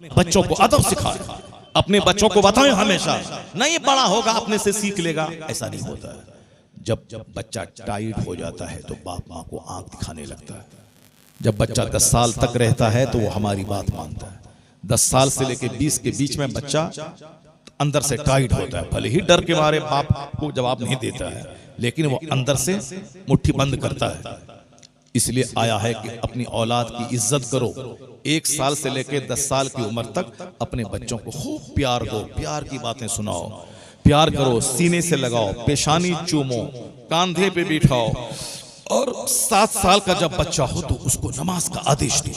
बच्चों को अदब सिखाएं, अपने बच्चों को बताएं हमेशा, नहीं बड़ा होगा अपने से सीख लेगा, ऐसा नहीं होता है। जब बच्चा टाइट हो जाता है तो बाप माँ को आंख दिखाने लगता है। जब बच्चा 10 साल तक रहता है तो वो हमारी बात मानता है। 10 साल से लेकर 20 के बीच में बच्चा अंदर से टाइट होता है, भले ही डर के मारे बाप को जवाब नहीं देता है, लेकिन वो अंदर से मुट्ठी बंद करता है। इसलिए आया है कि अपनी औलाद की इज्जत करो। 1 साल से लेकर 10 साल की उम्र तक अपने बच्चों को खूब प्यार दो, प्यार की बातें सुनाओ, प्यार करो, सीने से लगाओ, पेशानी चूमो, कांधे पे बिठाओ। और 7 साल का जब बच्चा हो तो उसको नमाज का आदेश दो।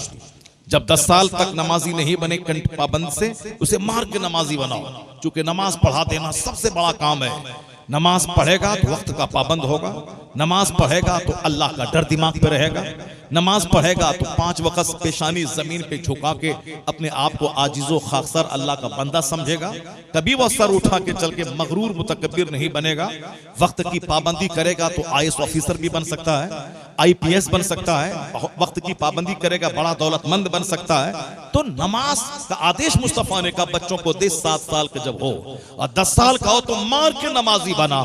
जब 10 साल तक नमाजी नहीं बने पाबंद से, उसे मार के नमाजी बनाओ, क्योंकि नमाज पढ़ा देना सबसे बड़ा काम है। नमाज पढ़ेगा तो वक्त का पाबंद होगा, नमाज पढ़ेगा तो अल्लाह का डर दिमाग पे रहेगा, नमाज पढ़ेगा तो 5 वक्त पेशानी जमीन पे झुका के अपने आप को आजिज़ो खाकसर अल्लाह का बंदा समझेगा। कभी वो सर उठा के चल के मगरूर मुतकब्बिर नहीं बनेगा। वक्त की पाबंदी करेगा तो IAS ऑफिसर भी बन सकता है, IPS बन सकता है। वक्त की पाबंदी करेगा, बड़ा दौलतमंद बन सकता है। तो नमाज का आदेश मुस्तफा ने कहा बच्चों को दे 7 साल का जब हो, और 10 साल का हो तो मार के नमाजी बना।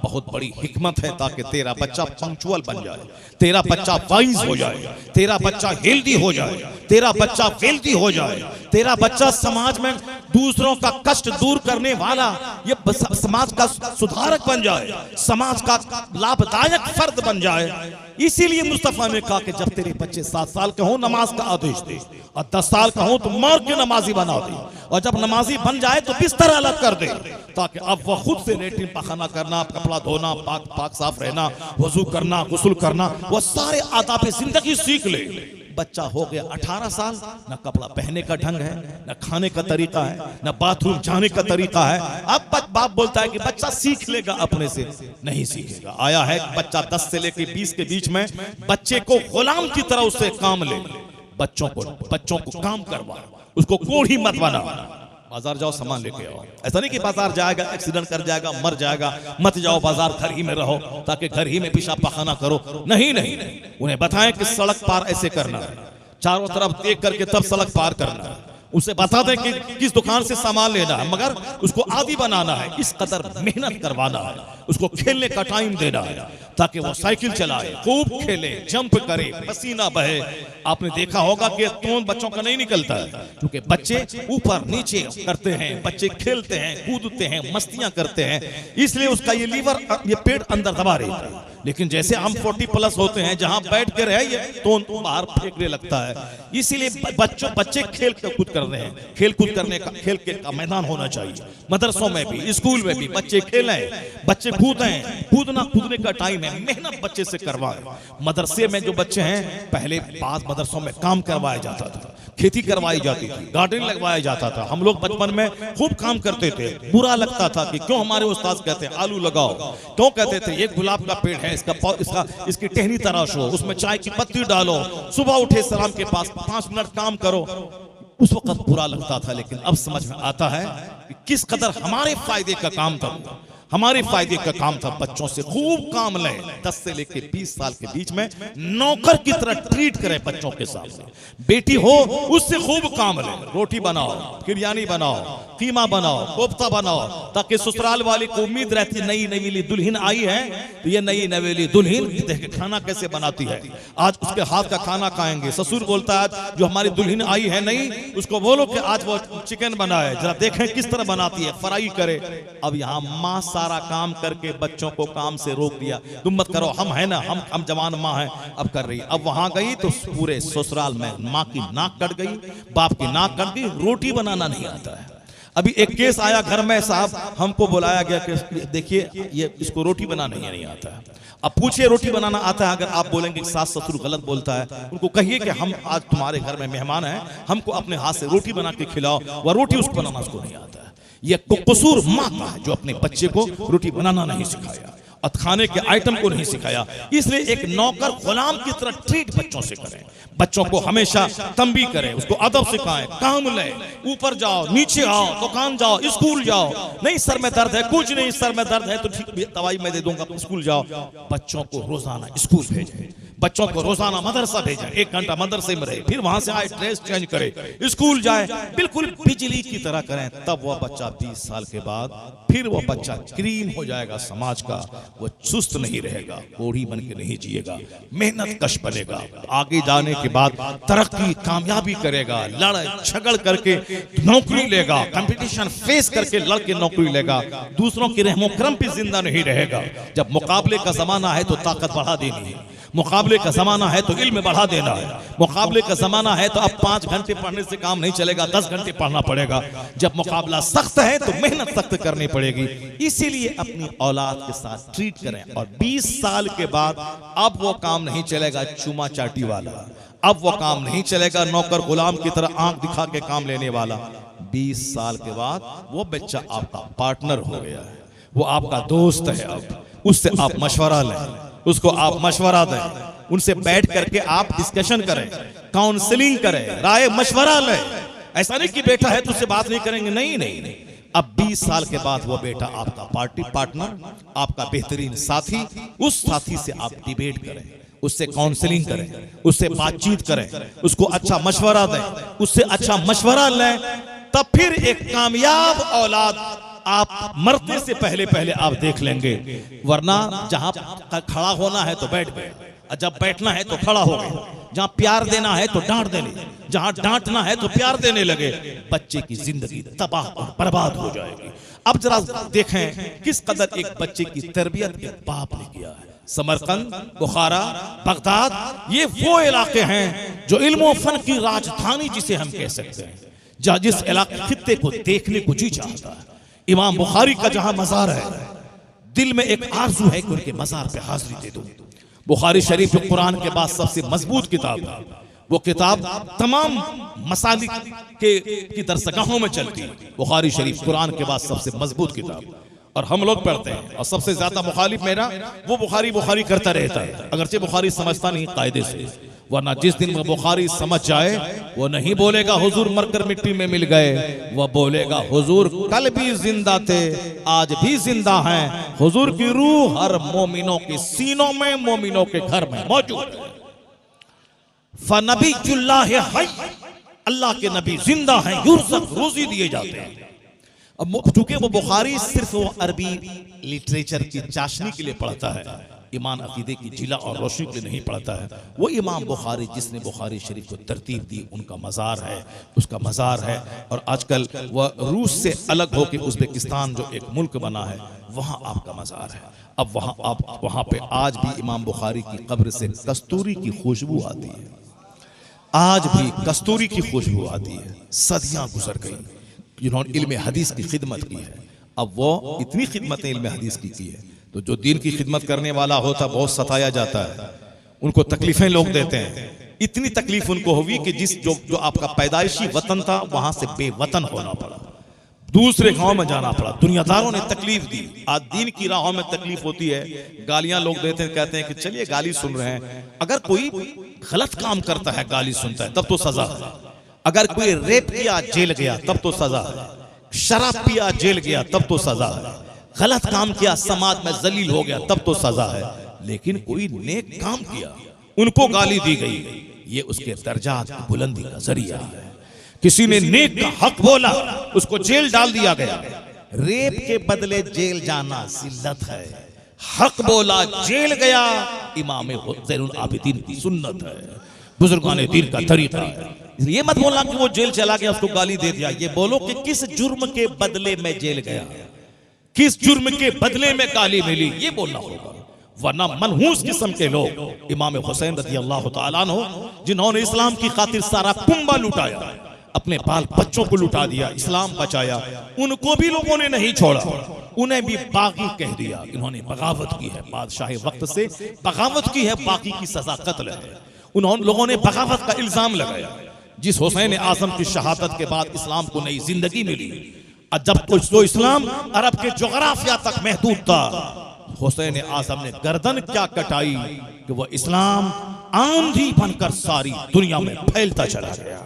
बहुत बड़ी हिकमत है ताकि तेरा बच्चा पंक्चुअल बन जाए, तेरा बच्चा वाइज हो जाए, तेरा बच्चा हेल्दी हो जाए, तेरा बच्चा वेल्दी हो जाए, तेरा बच्चा समाज में दूसरों का कष्ट दूर करने वाला, ये समाज का सुधारक बन जाए, समाज का लाभदायक फर्द बन जाए। इसीलिए मुस्तफा ने कहा कि जब तेरे बच्चे 7 साल के हो नमाज का आदेश दे, और 10 साल का हो तो मार के नमाजी बना दे, और जब नमाजी बन जाए तो बिस्तर अलग कर दे, ताकि अब वह खुद से लेट्रिन पखाना करना, कपड़ा धोना, पाक साफ रहना, वजू करना, गुस्ल करना, वो सारे आदाब जिंदगी सीख ले। बच्चा हो गया 18 साल, न कपड़ा पहनने का ढंग है, न खाने का तरीका है, न बाथरूम जाने का तरीका है। अब बाप बोलता है कि बच्चा सीख लेगा, अपने से नहीं सीखेगा। आया है बच्चा 10 से लेकर 20 के बीच में बच्चे को गुलाम की तरह उससे काम ले, बच्चों को काम करवा, उसको कोढ़ी मत बना। बाजार जाओ सामान लेके आओ, ऐसा नहीं कि बाजार जाएगा एक्सीडेंट कर जाएगा मर जाएगा, मत जाओ बाजार, घर ही में रहो ताकि घर ही में पेशाब पखाना करो। नहीं, उन्हें बताएं कि सड़क पार ऐसे करना है, चारों तरफ देख करके तब सड़क पार करना है। उसे बता दें कि किस दुकान से सामान लेना है, मगर उसको आदी बनाना है, इस कदर मेहनत करवाना है, उसको खेलने का टाइम देना है ताकि वो साइकिल चलाए, खूब खेले, जंप करे, पसीना बहे। आपने देखा होगा कि तोंद बच्चों का नहीं निकलता है, क्योंकि बच्चे ऊपर नीचे करते हैं, बच्चे खेलते हैं, कूदते हैं, मस्तियां करते हैं, इसलिए उसका ये लीवर, ये पेट अंदर दबा रहता है। लेकिन जैसे हम 40+ होते हैं, जहां बैठ के रहे तोंद बाहर फेंकने लगता है। इसीलिए बच्चे खेल कूद कर रहे हैं, खेल कूद करने का, खेल के का मैदान होना चाहिए। मदरसों में भी, स्कूल में भी बच्चे खेलें, बच्चे कूदें, कूदने का टाइम है, मेहनत बच्चे से करवाएं। मदरसे में जो बच्चे हैं, पहले बाद मदरसों में काम करवाया जाता था, खेती करवाई जाती थी, गार्डन लगवाया जाता था। हम लोग बचपन में खूब काम करते थे। बुरा लगता था कि क्यों हमारे उस्ताद कहते हैं आलू लगाओ, क्यों कहते थे एक गुलाब का पेड़ है, इसकी टहनी तराशो, उसमें चाय की पत्ती डालो, सुबह उठे सलाम के पास 5 मिनट काम करो। उस वक्त बुरा लगता था, लेकिन अब समझ में आता है कि किस कदर हमारे फायदे का काम था, हमारे फायदे का काम था। बच्चों से खूब काम लें, 10 से लेकर 20 साल के बीच में नौकर की तरह ट्रीट करें बच्चों के सामने। बेटी हो उससे खूब काम लें, रोटी बनाओ, बिरयानी बनाओ, कीमा बनाओ, कोफ्ता बनाओ, ताकि ससुराल वाले को उम्मीद रहती है नई नवेली दुल्हन आई है तो ये नई नवेली दुल्हन देख खाना कैसे बनाती है, आज उसके हाथ का खाना खाएंगे। ससुर बोलता है आज जो हमारी दुल्हन आई है नई, उसको बोलो कि आज वो चिकन बनाए, जरा देखें किस तरह बनाती है, फ्राई करे। अब यहाँ माँ सारा काम करके बच्चों को काम से रोक दिया, तुम मत करो, हम है ना, हम जवान माँ हैं, अब कर रही। अब वहां गई तो पूरे ससुराल में माँ की नाक कट गई, बाप की नाक कट गई, रोटी बनाना नहीं आता है। अभी एक केस आया घर में, साहब हमको बुलाया गया कि देखिए ये इसको रोटी बनाना नहीं आता है। अब पूछिए रोटी बनाना आता है? अगर आप बोलेंगे सास ससुर गलत बोलता है, उनको कहिए कि हम आज तुम्हारे घर में मेहमान हैं, हमको अपने हाथ से रोटी बना के खिलाओ, वह रोटी उसको बनाना उसको नहीं आता है। यह कसूर माँ का है जो अपने बच्चे को रोटी बनाना नहीं सिखाया और खाने के आइटम को नहीं सिखाया। इसलिए एक नौकर गुलाम की तरह ट्रीट बच्चों से करें, बच्चों को हमेशा तंबी करें, उसको अदब सिखाएं, काम ले, ऊपर जाओ, नीचे आओ, दुकान जाओ, स्कूल जाओ। नहीं सर में दर्द है, कुछ नहीं, सर में दर्द है तो ठीक दवाई मैं दे दूंगा, स्कूल जाओ। बच्चों को रोजाना स्कूल भेजें, बच्चों को रोजाना मदरसा भेजा, 1 घंटा मदरसे में रहे, फिर वहां से आए ड्रेस चेंज करे, स्कूल जाए, बिल्कुल बिजली की तरह करें, तब वह बच्चा 20 साल के बाद फिर वह बच्चा क्रीम हो जाएगा समाज का। वह चुस्त नहीं रहेगा, कोढ़ी बन के नहीं जिएगा, मेहनत कश बनेगा, आगे जाने के बाद तरक्की कामयाबी करेगा, लड़ झगड़ करके नौकरी लेगा, कंपटीशन फेस करके लड़के नौकरी लेगा, दूसरों के रहमो करम पे जिंदा नहीं रहेगा। जब मुकाबले का जमाना है तो ताकत बढ़ा देनी है, मुकाबले का जमाना है तो इल्म बढ़ा देना है, मुकाबले का जमाना है तो अब 5 घंटे पढ़ने से काम नहीं चलेगा, 10 घंटे पढ़ना पड़ेगा। जब मुकाबला सख्त है तो मेहनत सख्त करनी पड़ेगी। इसीलिए अपनी औलाद के साथ ट्रीट करें। और 20 साल के बाद अब वो काम नहीं चलेगा चुमा चाटी वाला, अब वो काम नहीं चलेगा नौकर गुलाम की तरह आंख दिखा के काम लेने वाला। 20 साल के बाद वो बच्चा आपका पार्टनर हो गया है, वो आपका दोस्त है। अब उससे आप मशवरा लें, उसको आप मशवरा दें, उनसे बैठ करके आप डिस्कशन करें, काउंसलिंग करें, राय मशवरा लें। ऐसा नहीं कि बेटा है तो उससे बात नहीं करेंगे, नहीं नहीं नहीं। अब 20 साल के बाद वो बेटा आपका पार्टनर, आपका बेहतरीन साथी, उस साथी से आप डिबेट करें, उससे काउंसलिंग करें, उससे बातचीत करें, उसको अच्छा मशवरा दें, उससे अच्छा मशवरा लें, तब फिर एक कामयाब औलाद आप मरने से पहले आप देख लेंगे। वरना जहां खड़ा होना है तो बैठ गए, जब बैठना है तो खड़ा हो गए, जहां प्यार देना है तो डांट देने, जहां डांटना है तो प्यार देने लगे, बच्चे की जिंदगी तबाह और बर्बाद हो जाएगी। अब जरा देखें किस कदर एक बच्चे की तरबियत एक बाप ने किया है। समरकंद, बुखारा, बगदाद, ये वो इलाके हैं जो इल्म और फन की राजधानी जिसे हम कह सकते हैं, जहां जिस इलाके खित्ते को देखने को जी चाहता है। इमाम बुखारी का जहां मजार है, दिल में एक आरज़ू है कि उनके मजार पे हाजिरी दे दूं। बुखारी शरीफ कुरान के बाद सबसे मजबूत किताब है। वो किताब तमाम मसालिक की दरसगाहों में चलती है। बुखारी शरीफ कुरान के बाद सबसे मजबूत किताब, और हम लोग पढ़ते हैं। और सबसे ज्यादा मुखालिफ मेरा वो बुखारी करता रहता है, अगरचे बुखारी समझता नहीं कायदे से। वरना जिस दिन वो बुखारी समझ जाए, वो नहीं बोलेगा हुजूर मरकर मिट्टी में मिल गए, वह बोलेगा हुजूर कल भी जिंदा थे, आज भी जिंदा हैं। हुजूर की रूह हर मोमिनों के सीनों में, मोमिनों के घर में मौजूद है। फनबीयुल्लाह हय, अल्लाह के नबी जिंदा हैं, युरज़क़, रोजी दिए जाते हैं। अब चूंकि वो बुखारी सिर्फ वो अरबी लिटरेचर की चाशनी के लिए पढ़ता है, ईमान अकीदे की जिला और रोशनी के लिए नहीं पढ़ता है। वो इमाम बुखारी जिसने बुखारी शरीफ को तरतीब दी, उनका मज़ार है, उसका मज़ार है। और आजकल वह रूस से अलग होकर उज़्बेकिस्तान जो एक मुल्क बना है, वहाँ आपका मज़ार है। अब वहाँ पे आज भी इमाम बुखारी की कब्र से कस्तूरी की खुशबू आती है, आज भी कस्तूरी की खुशबू आती है। सदियाँ गुजर गई जिन्होंने इल्म हदीस की खिदमत की है। अब वो इतनी खिदमतें इल्म हदीस की है, तो जो दीन की खिदमत करने वाला होता बहुत सताया जाता है, उनको तकलीफें लोग देते हैं। इतनी तकलीफ उनको हुई कि जो आपका पैदाइशी वतन था, वहां से बेवतन होना पड़ा, दूसरे गांव में जाना पड़ा। दुनियादारों ने तकलीफ दी। आज दीन की राहों में तकलीफ होती है, गालियां लोग देते हैं, कहते हैं कि चलिए गाली सुन रहे हैं। अगर कोई गलत काम करता है गाली सुनता है तब तो सजा है, अगर कोई रेप किया जेल गया तब तो सजा है, शराब पिया जेल गया तब तो सजा है, गलत काम किया समाज में जलील हो गया तब तो सजा है। लेकिन कोई नेक काम किया, उनको गाली दी गई, ये उसके दर्जात की बुलंदी का जरिया है। किसी ने नेक का हक बोला, उसको जेल डाल दिया गया। रेप के बदले जेल जाना जिल्लत है, हक बोला जेल गया, इमाम ज़ैनुल आबिदीन की सुन्नत है, बुजुर्गान दीन का तरीका है। ये मत बोलना कि वो जेल चला गया उसको गाली दे दिया, ये बोलो कि किस जुर्म के बदले में जेल गया, किस जुर्म के बदले में गाली मिली, ये बोलना होगा। वरना मनहूस किस्म के लोग, इमाम हुसैन रज़ी अल्लाह तआला अन्हु, जिन्होंने इस्लाम की खातिर सारा कुंबा लुटाया, अपने बाल बच्चों को लुटा दिया, इस्लाम बचाया, उनको भी लोगों ने नहीं छोड़ा, उन्हें भी बागी कह दिया। इन्होंने बगावत की है, बादशाह वक्त से बगावत की है, बाकी की सजा कत्ल है। उन्होंने लोगों ने बगावत का इल्जाम लगाया। जिस हुसैन आजम की शहादत के बाद इस्लाम को नई जिंदगी मिली, जब कुछ तो इस्लाम अरब के जोग्राफिया तक महदूद था, हुसैन आजम ने गर्दन क्या कटाई कि वह इस्लाम आंधी बनकर सारी दुनिया में फैलता चला गया।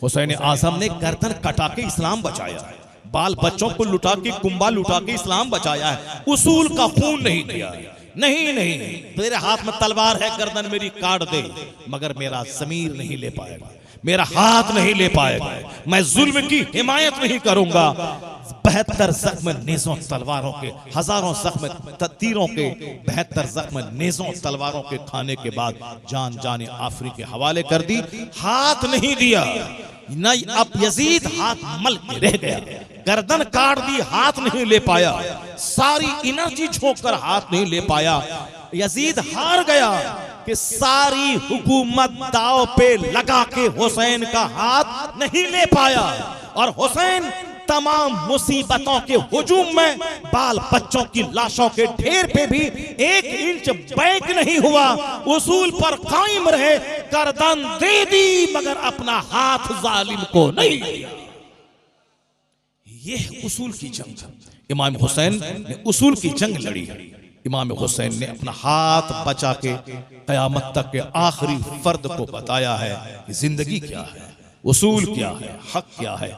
हुसैन आजम ने गर्दन कटा के इस्लाम बचाया, बाल बच्चों को लुटा के, कुंबा लुटा के इस्लाम बचाया है। उसूल का खून नहीं किया, नहीं नहीं, तेरे हाथ में तलवार है, गर्दन मेरी काट दे, मगर मेरा ज़मीर नहीं ले पाएगा, मेरा हाथ नहीं ले पाएगा। मैं जुल्म की हिमायत नहीं करूंगा। 72 जख्म नेज़ों तलवारों के, हजारों जख्म तीरों के, 72 जख्म नेज़ों तलवारों के खाने के बाद जान जाने आफरी के हवाले कर दी। हाथ नहीं दिया न, अब यजीद हाथ मल के रह गया, गर्दन काट दी, हाथ नहीं ले पाया, सारी एनर्जी झोंक कर हाथ नहीं ले पाया। यजीद हार गया कि सारी हुकूमत दाव पे लगा के हुसैन का हाथ नहीं ले पाया, और हुसैन तमाम मुसीबतों के हुजूम में बाल बच्चों की लाशों के ढेर पे भी 1 इंच बैक नहीं हुआ, उसूल पर कायम रहे, गर्दन दे दी मगर अपना हाथ जालिम को नहीं दिया। यह उसूल की जंग, इमाम हुसैन ने उसूल की जंग लड़ी। इमाम हुसैन ने अपना हाथ बचा के कयामत तक के आखिरी फर्द को बताया है कि जिंदगी क्या है, उसूल क्या है, हक क्या है।